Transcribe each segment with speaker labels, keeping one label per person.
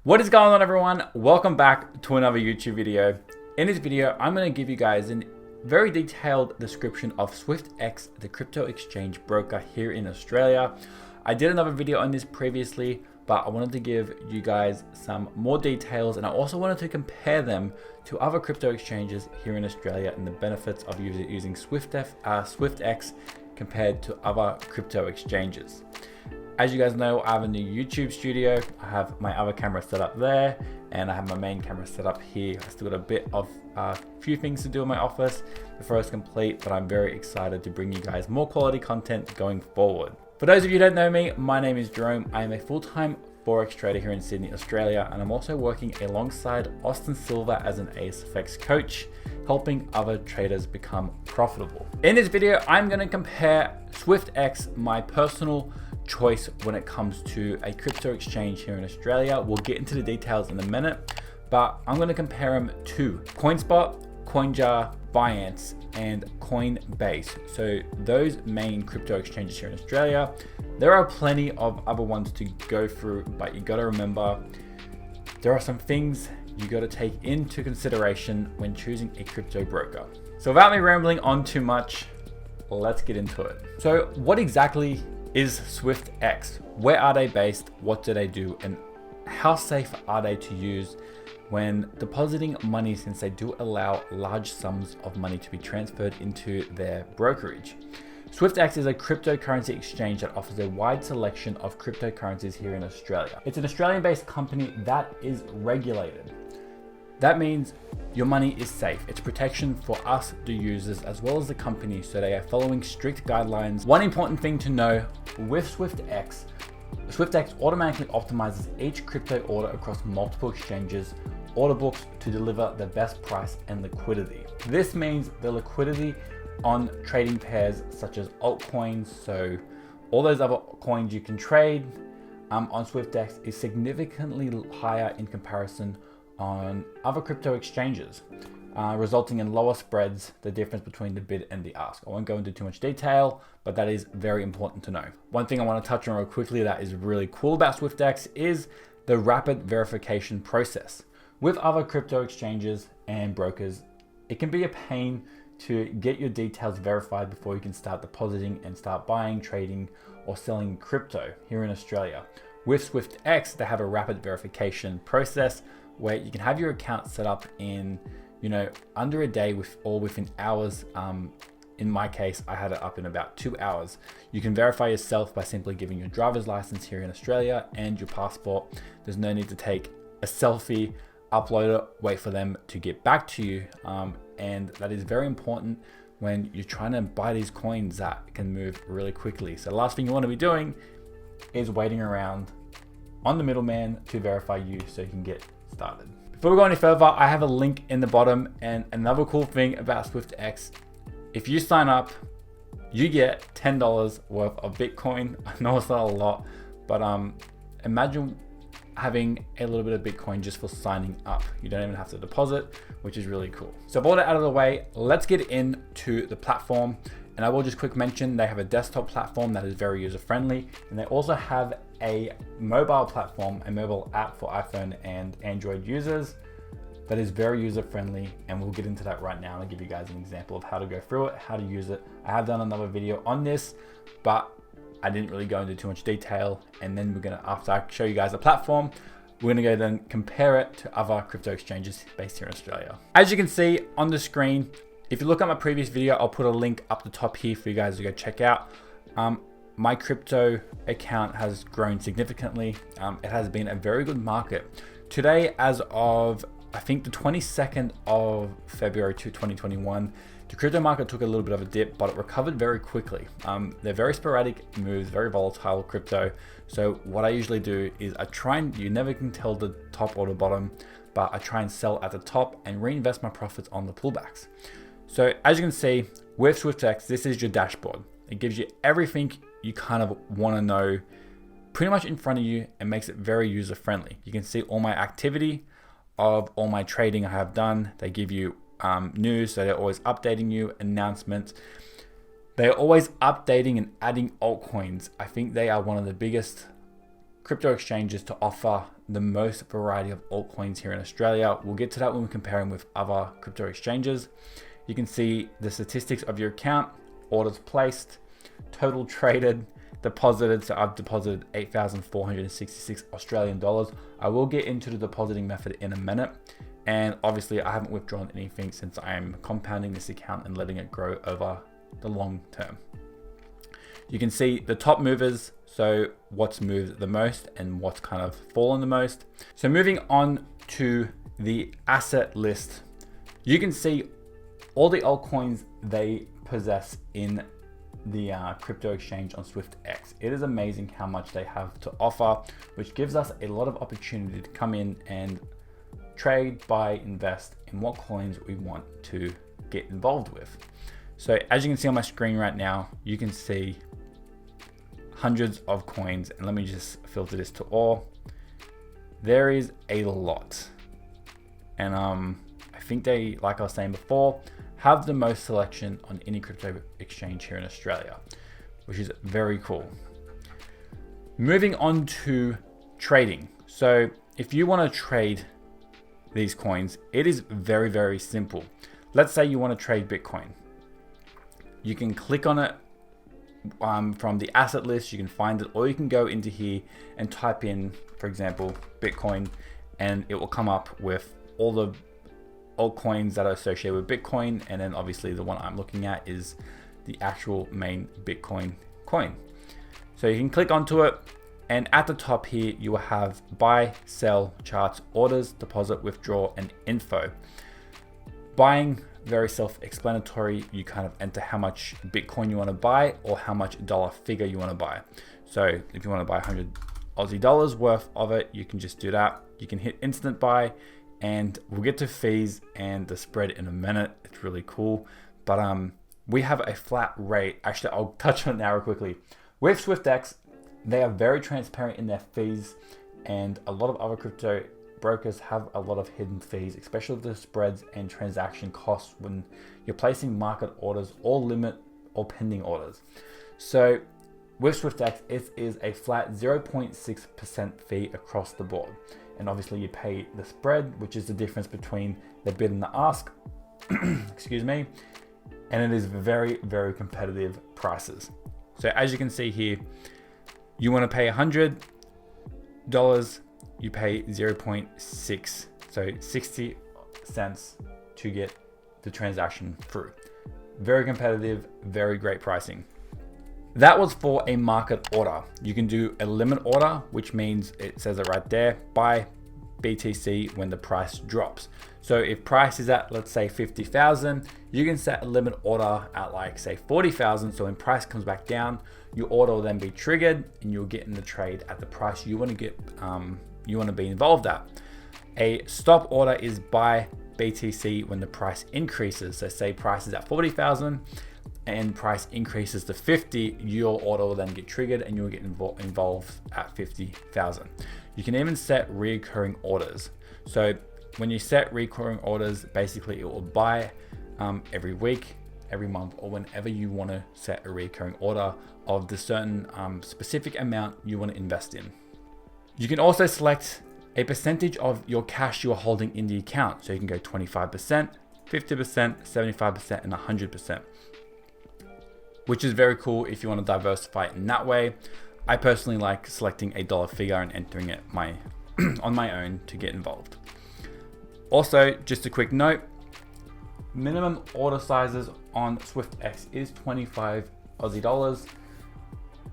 Speaker 1: What is going on, everyone? Welcome back to another YouTube video. In this video, I'm going to give you guys a very detailed description of Swyftx, the crypto exchange broker here in Australia. I did another video on this previously, but I wanted to give you guys some more details, and I also wanted to compare them to other crypto exchanges here in Australia and the benefits of using Swyftx compared to other crypto exchanges. As you guys know, I have a new YouTube studio. I have my other camera set up there, and I have my main camera set up here. I still got a bit of a few things to do in my office before it's complete, but I'm very excited to bring you guys more quality content going forward. For those of you who don't know me, my name is Jerome. I am a full-time Forex trader here in Sydney, Australia, and I'm also working alongside Austin Silver as an Swyftx coach, helping other traders become profitable. In this video, I'm going to compare Swyftx, my personal choice when it comes to a crypto exchange here in Australia. We'll get into the details in a minute, but I'm going to compare them to CoinSpot, Coinjar, Biance, and Coinbase. So those main crypto exchanges here in Australia. There are plenty of other ones to go through, but you got to remember there are some things you got to take into consideration when choosing a crypto broker. So without me rambling on too much, let's get into it. So what exactly is Swyftx? Where are they based? What do they do? And how safe are they to use when depositing money, since they do allow large sums of money to be transferred into their brokerage? Swyftx is a cryptocurrency exchange that offers a wide selection of cryptocurrencies here in Australia. It's an Australian-based company that is regulated. That means your money is safe. It's protection for us, the users, as well as the company, so they are following strict guidelines. One important thing to know with Swyftx automatically optimizes each crypto order across multiple exchanges, order books to deliver the best price and liquidity. This means the liquidity on trading pairs such as altcoins, so all those other coins you can trade on Swyftx, is significantly higher in comparison on other crypto exchanges, resulting in lower spreads, the difference between the bid and the ask. I won't go into too much detail, but that is very important to know. One thing I want to touch on real quickly that is really cool about Swyftx is the rapid verification process. With other crypto exchanges and brokers, it can be a pain to get your details verified before you can start depositing and start buying, trading, or selling crypto here in Australia. With Swyftx, they have a rapid verification process where you can have your account set up in, under a day or within hours. In my case, I had it up in about 2 hours. You can verify yourself by simply giving your driver's license here in Australia and your passport. There's no need to take a selfie, upload it, wait for them to get back to you. And that is very important when you're trying to buy these coins that can move really quickly. So the last thing you want to be doing is waiting around on the middleman to verify you so you can get started. Before we go any further, I have a link in the bottom, and another cool thing about Swyftx, if you sign up, you get $10 worth of Bitcoin. I know it's not a lot, but imagine having a little bit of Bitcoin just for signing up. You don't even have to deposit, which is really cool. So with all that out of the way, let's get into the platform. And I will just quick mention, they have a desktop platform that is very user-friendly, and they also have a mobile platform, a mobile app for iPhone and Android users that is very user-friendly, and we'll get into that right now. I'll give you guys an example of how to go through it, how to use it. I have done another video on this, but I didn't really go into too much detail. And then after I show you guys the platform, we're gonna go then compare it to other crypto exchanges based here in Australia. As you can see on the screen, if you look at my previous video, I'll put a link up the top here for you guys to go check out. My crypto account has grown significantly. It has been a very good market. Today, as of, I think the 22nd of February 2021, the crypto market took a little bit of a dip, but it recovered very quickly. They're very sporadic moves, very volatile crypto. So what I usually do is you never can tell the top or the bottom, but I try and sell at the top and reinvest my profits on the pullbacks. So as you can see with Swyftx, this is your dashboard. It gives you everything you kind of want to know pretty much in front of you, and makes it very user friendly. You can see all my activity of all my trading I have done. They give you news, so they're always updating you, announcements. They're always updating and adding altcoins. I think they are one of the biggest crypto exchanges to offer the most variety of altcoins here in Australia. We'll get to that when we're comparing with other crypto exchanges. You can see the statistics of your account, orders placed, total traded, deposited. So I've deposited 8,466 Australian dollars. I will get into the depositing method in a minute. And obviously I haven't withdrawn anything since I am compounding this account and letting it grow over the long term. You can see the top movers, so what's moved the most and what's kind of fallen the most. So moving on to the asset list, you can see all the altcoins they possess in the crypto exchange on Swyftx. It is amazing how much they have to offer, which gives us a lot of opportunity to come in and trade, buy, invest in what coins we want to get involved with. So as you can see on my screen right now, you can see hundreds of coins, and let me just filter this to all. There is a lot, and I think they, like I was saying before, have the most selection on any crypto exchange here in Australia, which is very cool. Moving on to trading. So if you want to trade these coins, it is very, very simple. Let's say you want to trade Bitcoin. You can click on it from the asset list, you can find it, or you can go into here and type in, for example, Bitcoin, and it will come up with all the altcoins that are associated with Bitcoin. And then obviously the one I'm looking at is the actual main Bitcoin coin. So you can click onto it, and at the top here, you will have buy, sell, charts, orders, deposit, withdraw, and info. Buying, very self-explanatory. You kind of enter how much Bitcoin you want to buy or how much dollar figure you want to buy. So if you want to buy 100 Aussie dollars worth of it, you can just do that. You can hit instant buy, and we'll get to fees and the spread in a minute. It's really cool. But we have a flat rate. Actually, I'll touch on it now real quickly. With Swyftx, they are very transparent in their fees, and a lot of other crypto brokers have a lot of hidden fees, especially the spreads and transaction costs when you're placing market orders or limit or pending orders. So with Swyftx, it is a flat 0.6% fee across the board. And obviously you pay the spread, which is the difference between the bid and the ask, excuse me. And it is very, very competitive prices. So as you can see here, you want to pay $100, you pay 0.6, so 60 cents to get the transaction through. Very competitive, very great pricing. That was for a market order. You can do a limit order, which means it says it right there, buy BTC when the price drops. So if price is at, let's say 50,000, you can set a limit order at like say 40,000. So when price comes back down, your order will then be triggered and you'll get in the trade at the price you want to get, you want to be involved at. A stop order is buy BTC when the price increases. So say price is at 40,000 and price increases to 50, your order will then get triggered and you'll get involved at 50,000. You can even set recurring orders. So when you set recurring orders, basically it will buy every week, every month, or whenever you want to set a recurring order of the certain specific amount you want to invest in. You can also select a percentage of your cash you are holding in the account. So you can go 25%, 50%, 75%, and 100%, which is very cool if you want to diversify in that way. I personally like selecting a dollar figure and entering it on my own to get involved. Also, just a quick note, minimum order sizes on Swyftx is 25 Aussie dollars.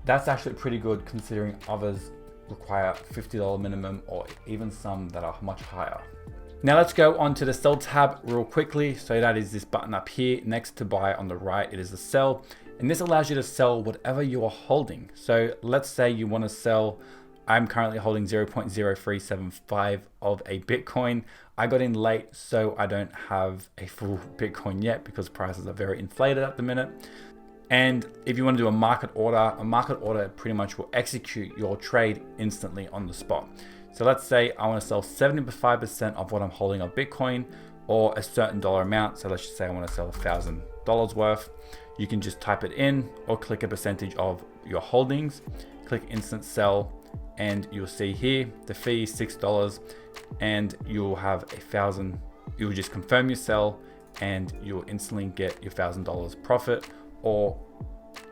Speaker 1: That's actually pretty good considering others require $50 minimum or even some that are much higher. Now let's go on to the sell tab real quickly. So that is this button up here next to buy on the right. It is the sell, and this allows you to sell whatever you are holding. So let's say you want to sell, I'm currently holding 0.0375 of a Bitcoin. I got in late, so I don't have a full Bitcoin yet because prices are very inflated at the minute. And if you want to do a market order pretty much will execute your trade instantly on the spot. So let's say I want to sell 75% of what I'm holding of Bitcoin or a certain dollar amount. So let's just say I want to sell $1,000 worth. You can just type it in or click a percentage of your holdings, click instant sell, and you'll see here the fee is $6, and you'll have 1,000. You'll just confirm your sell, and you'll instantly get your $1,000 profit or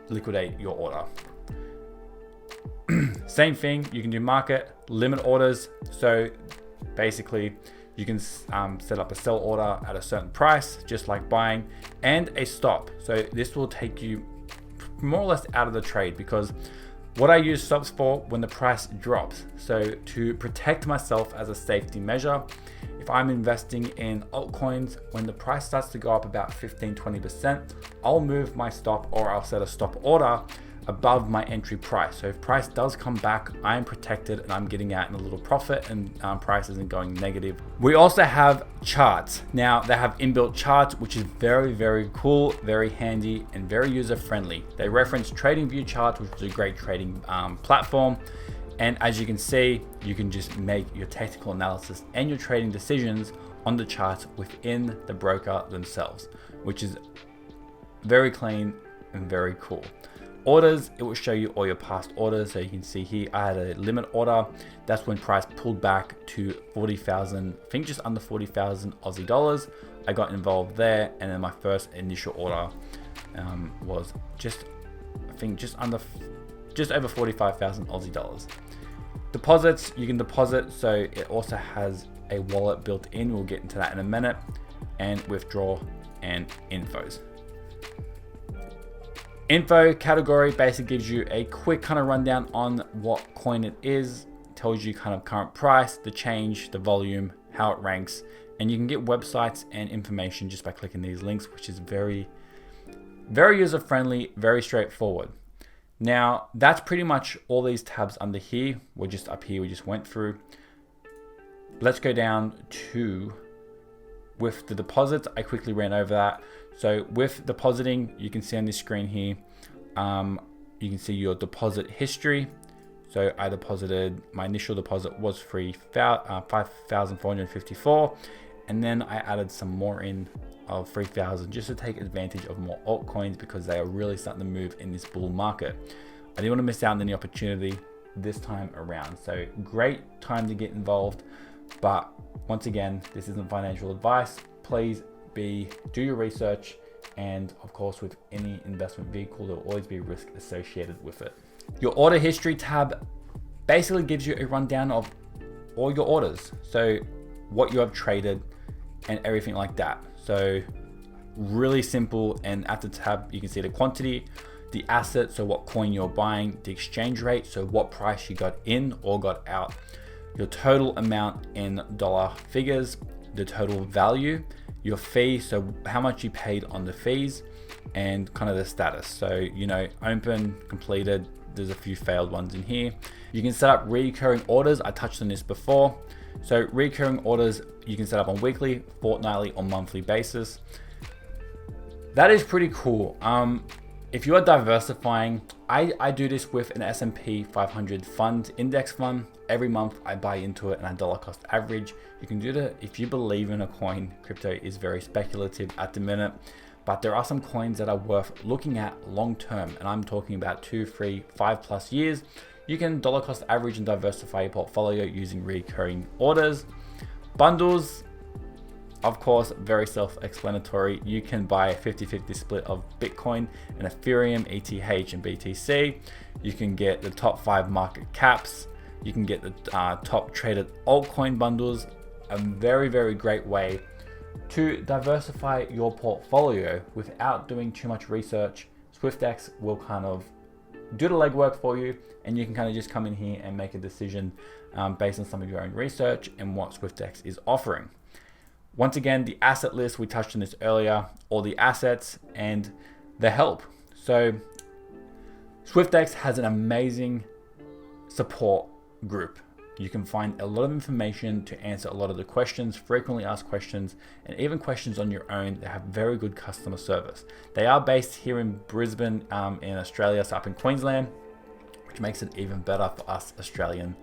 Speaker 1: liquidate your order. Same thing, you can do market limit orders. So basically you can set up a sell order at a certain price, just like buying, and a stop. So this will take you more or less out of the trade, because what I use stops for when the price drops. So to protect myself as a safety measure, if I'm investing in altcoins, when the price starts to go up about 15-20%, I'll move my stop, or I'll set a stop order above my entry price. So if price does come back, I am protected and I'm getting out in a little profit, and price isn't going negative. We also have charts. Now they have inbuilt charts, which is very, very cool, very handy, and very user friendly. They reference TradingView charts, which is a great trading platform. And as you can see, you can just make your technical analysis and your trading decisions on the charts within the broker themselves, which is very clean and very cool. Orders, it will show you all your past orders. So you can see here, I had a limit order. That's when price pulled back to 40,000, I think just under 40,000 Aussie dollars. I got involved there. And then my first initial order was just over 45,000 Aussie dollars. Deposits, you can deposit. So it also has a wallet built in. We'll get into that in a minute. And withdraw and infos. Info category basically gives you a quick kind of rundown on what coin it is, tells you kind of current price, the change, the volume, how it ranks, and you can get websites and information just by clicking these links, which is very, very user friendly, very straightforward. Now that's pretty much all these tabs under here. We're just up here, we just went through. Let's go down to with the deposits. I quickly ran over that. So with depositing, you can see on this screen here, you can see your deposit history. So I deposited, my initial deposit was 5,454. And then I added some more in of 3,000 just to take advantage of more altcoins, because they are really starting to move in this bull market. I didn't want to miss out on any opportunity this time around. So great time to get involved. But once again, this isn't financial advice. Please do your research, and of course with any investment vehicle there will always be risk associated with it. Your order history tab basically gives you a rundown of all your orders, so what you have traded and everything like that. So really simple, and at the tab you can see the quantity, the asset, so what coin you're buying, the exchange rate, so what price you got in or got out, your total amount in dollar figures, the total value, your fee, so how much you paid on the fees, and kind of the status. So, you know, open, completed, there's a few failed ones in here. You can set up recurring orders. I touched on this before. So recurring orders, you can set up on weekly, fortnightly, or monthly basis. That is pretty cool. If you are diversifying, I do this with an S&P 500 fund, index fund. Every month I buy into it and I dollar cost average. You can do that if you believe in a coin. Crypto is very speculative at the minute, but there are some coins that are worth looking at long term. And I'm talking about 2, 3, 5+ years. You can dollar cost average and diversify your portfolio using recurring orders. Bundles, of course, very self-explanatory. You can buy a 50-50 split of Bitcoin and Ethereum, ETH, and BTC. You can get the top 5 market caps. You can get the top traded altcoin bundles. A very, very great way to diversify your portfolio without doing too much research. Swyftx will kind of do the legwork for you, and you can kind of just come in here and make a decision based on some of your own research and what Swyftx is offering. Once again, the asset list, we touched on this earlier, all the assets and the help. So Swyftx has an amazing support group. You can find a lot of information to answer a lot of the questions, frequently asked questions, and even questions on your own. They have very good customer service. They are based here in Brisbane, in Australia, so up in Queensland, which makes it even better for us Australian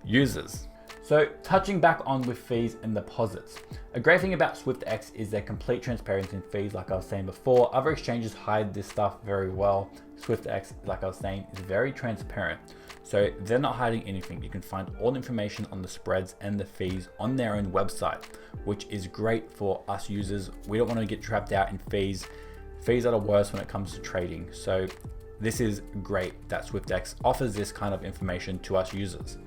Speaker 1: users. So touching back on with fees and deposits. A great thing about Swyftx is their complete transparency in fees, like I was saying before. Other exchanges hide this stuff very well. Swyftx, like I was saying, is very transparent. So they're not hiding anything. You can find all the information on the spreads and the fees on their own website, which is great for us users. We don't want to get trapped out in fees. Fees are the worst when it comes to trading. So this is great that Swyftx offers this kind of information to us users.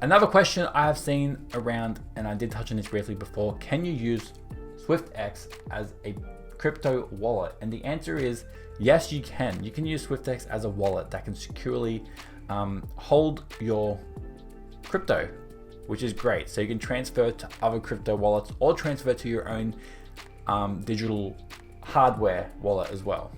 Speaker 1: Another question I have seen around, and I did touch on this briefly before, can you use Swyftx as a crypto wallet? And the answer is yes, you can. You can use Swyftx as a wallet that can securely hold your crypto, which is great. So you can transfer to other crypto wallets or transfer to your own digital hardware wallet as well.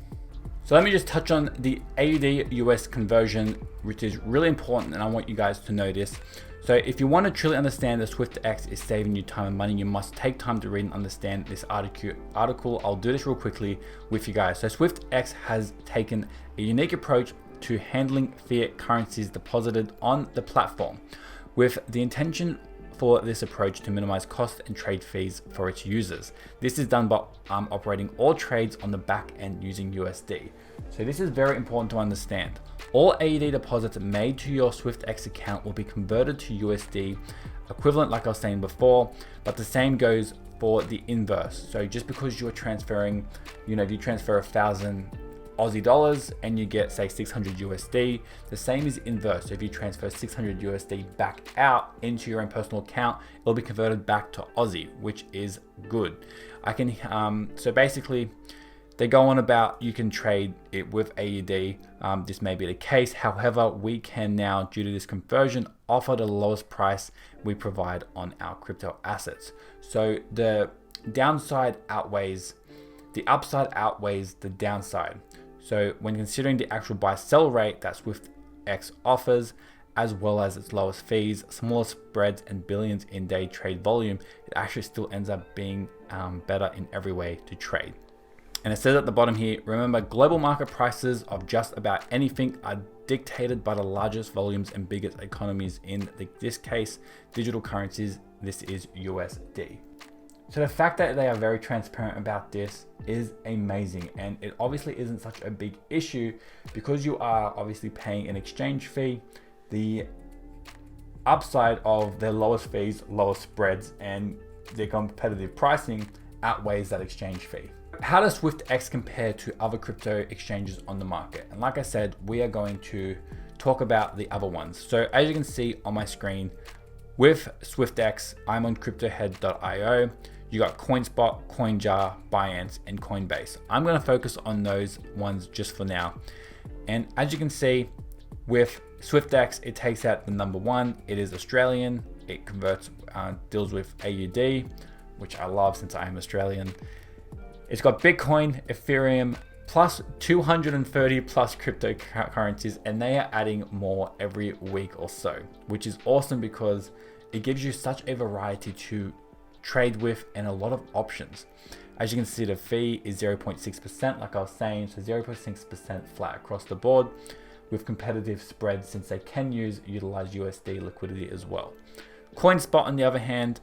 Speaker 1: So let me just touch on the AUD US conversion, which is really important, and I want you guys to know this. So if you want to truly understand that Swyftx is saving you time and money, you must take time to read and understand this article. I'll do this real quickly with you guys. So Swyftx has taken a unique approach to handling fiat currencies deposited on the platform, with the intention for this approach to minimize costs and trade fees for its users. This is done by operating all trades on the back end using USD. So this is very important to understand. All AUD deposits made to your Swyftx account will be converted to USD equivalent, like I was saying before, but the same goes for the inverse. So just because you're transferring, if you transfer 1,000 Aussie dollars and you get say 600 USD, the same is inverse. So if you transfer 600 USD back out into your own personal account, it'll be converted back to Aussie, which is good. So basically they go on about you can trade it with AUD. This may be the case. However, we can now, due to this conversion, offer the lowest price we provide on our crypto assets. So the upside outweighs the downside. So when considering the actual buy-sell rate that Swyftx offers, as well as its lowest fees, smaller spreads, and billions in day trade volume, it actually still ends up being better in every way to trade. And it says at the bottom here, remember, global market prices of just about anything are dictated by the largest volumes and biggest economies. In this case, digital currencies, this is USD. So the fact that they are very transparent about this is amazing, and it obviously isn't such a big issue because you are obviously paying an exchange fee. The upside of their lowest fees, lowest spreads, and their competitive pricing outweighs that exchange fee. How does Swyftx compare to other crypto exchanges on the market? And like I said, we are going to talk about the other ones. So as you can see on my screen, with Swyftx, I'm on cryptohead.io. You got CoinSpot, Coinjar, Biance, and Coinbase. I'm going to focus on those ones just for now. And as you can see, with Swyftx, it takes out the number one. It is Australian. It converts, deals with AUD, which I love since I am Australian. It's got Bitcoin, Ethereum, plus 230 plus cryptocurrencies, and they are adding more every week or so, which is awesome because it gives you such a variety to trade with and a lot of options. As you can see, the fee is 0.6%, like I was saying, so 0.6% flat across the board with competitive spreads, since they can utilize USD liquidity as well. CoinSpot, on the other hand,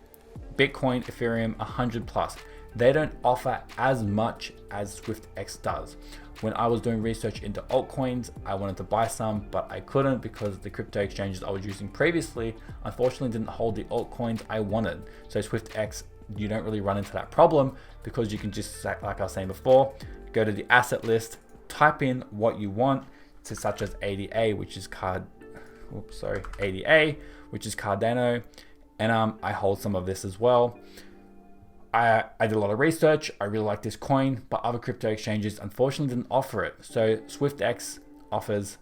Speaker 1: Bitcoin, Ethereum, 100 plus. They don't offer as much as Swyftx does. When I was doing research into altcoins, I wanted to buy some, but I couldn't because the crypto exchanges I was using previously unfortunately didn't hold the altcoins I wanted. So Swyftx, you don't really run into that problem because you can just, like I was saying before, go to the asset list, type in what you want, such as ADA, which is ADA, which is Cardano, and I hold some of this as well. I did a lot of research. I really like this coin, but other crypto exchanges unfortunately didn't offer it. So Swyftx offers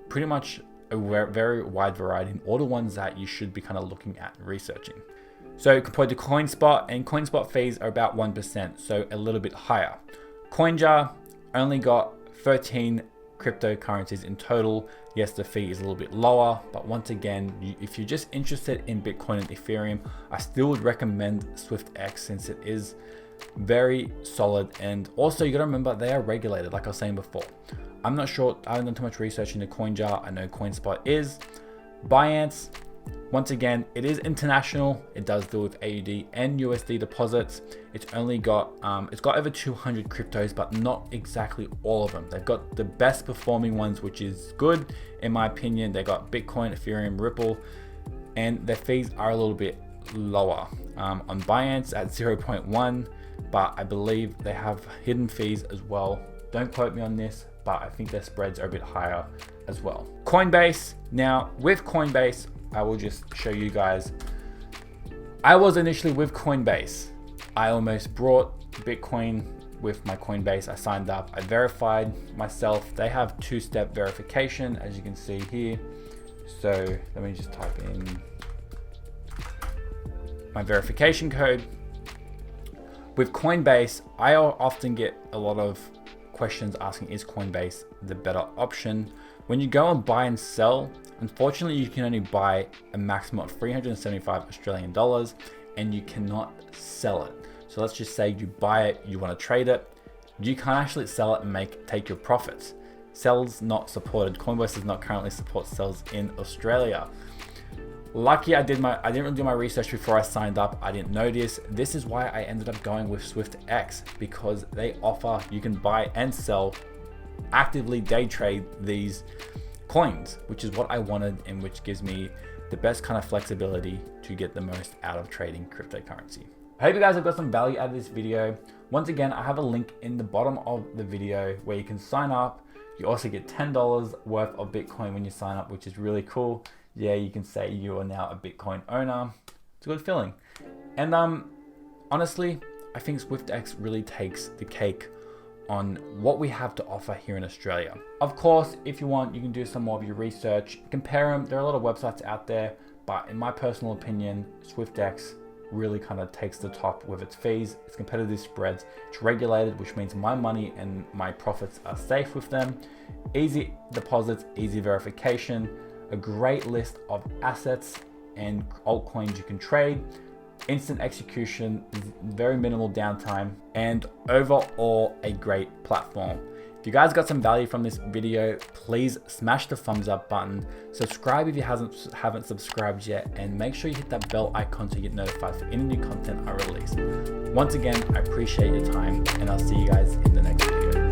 Speaker 1: pretty much a very wide variety in all the ones that you should be kind of looking at and researching. So compared to CoinSpot, and CoinSpot fees are about 1%, so a little bit higher. Coinjar only got 13 cryptocurrencies in total. Yes, the fee is a little bit lower, but once again, if you're just interested in Bitcoin and Ethereum, I still would recommend Swyftx since it is very solid. And also you gotta remember they are regulated, like I was saying before. I'm not sure, I haven't done too much research into Coinjar. I know CoinSpot is. Biance, Once again, it is international. It does deal with AUD and USD deposits. It's got over 200 cryptos, but not exactly all of them. They've got the best performing ones, which is good in my opinion. They got Bitcoin, Ethereum, Ripple, and their fees are a little bit lower. On Biance at 0.1, but I believe they have hidden fees as well. Don't quote me on this, but I think their spreads are a bit higher as well. Coinbase. Now with Coinbase, I will just show you guys. I was initially with Coinbase. I almost brought Bitcoin with my Coinbase. I signed up, I verified myself. They have two-step verification, as you can see here. So let me just type in my verification code. With Coinbase, I often get a lot of questions asking, is Coinbase the better option? When you go and buy and sell, unfortunately, you can only buy a maximum of 375 Australian dollars and you cannot sell it. So let's just say you buy it, you want to trade it, you can't actually sell it and take your profits. Sells not supported. Coinbase does not currently support sells in Australia. Lucky I didn't really do my research before I signed up. I didn't know this. This is why I ended up going with Swyftx, because they offer, you can buy and sell, actively day trade these coins, which is what I wanted and which gives me the best kind of flexibility to get the most out of trading cryptocurrency. I hope you guys have got some value out of this video. Once again, I have a link in the bottom of the video where you can sign up. You also get $10 worth of Bitcoin when you sign up, which is really cool. Yeah, you can say you are now a Bitcoin owner. It's a good feeling. And honestly, I think Swyftx really takes the cake on what we have to offer here in Australia. Of course, if you want, you can do some more of your research, compare them. There are a lot of websites out there, but in my personal opinion, Swyftx really kind of takes the top with its fees, its competitive spreads. It's regulated, which means my money and my profits are safe with them. Easy deposits, easy verification, a great list of assets and altcoins you can trade, instant execution, very minimal downtime, and overall a great platform. If you guys got some value from this video, please smash the thumbs up button, subscribe if you haven't subscribed yet, and make sure you hit that bell icon so you get notified for any new content I release. Once again, I appreciate your time, and I'll see you guys in the next video.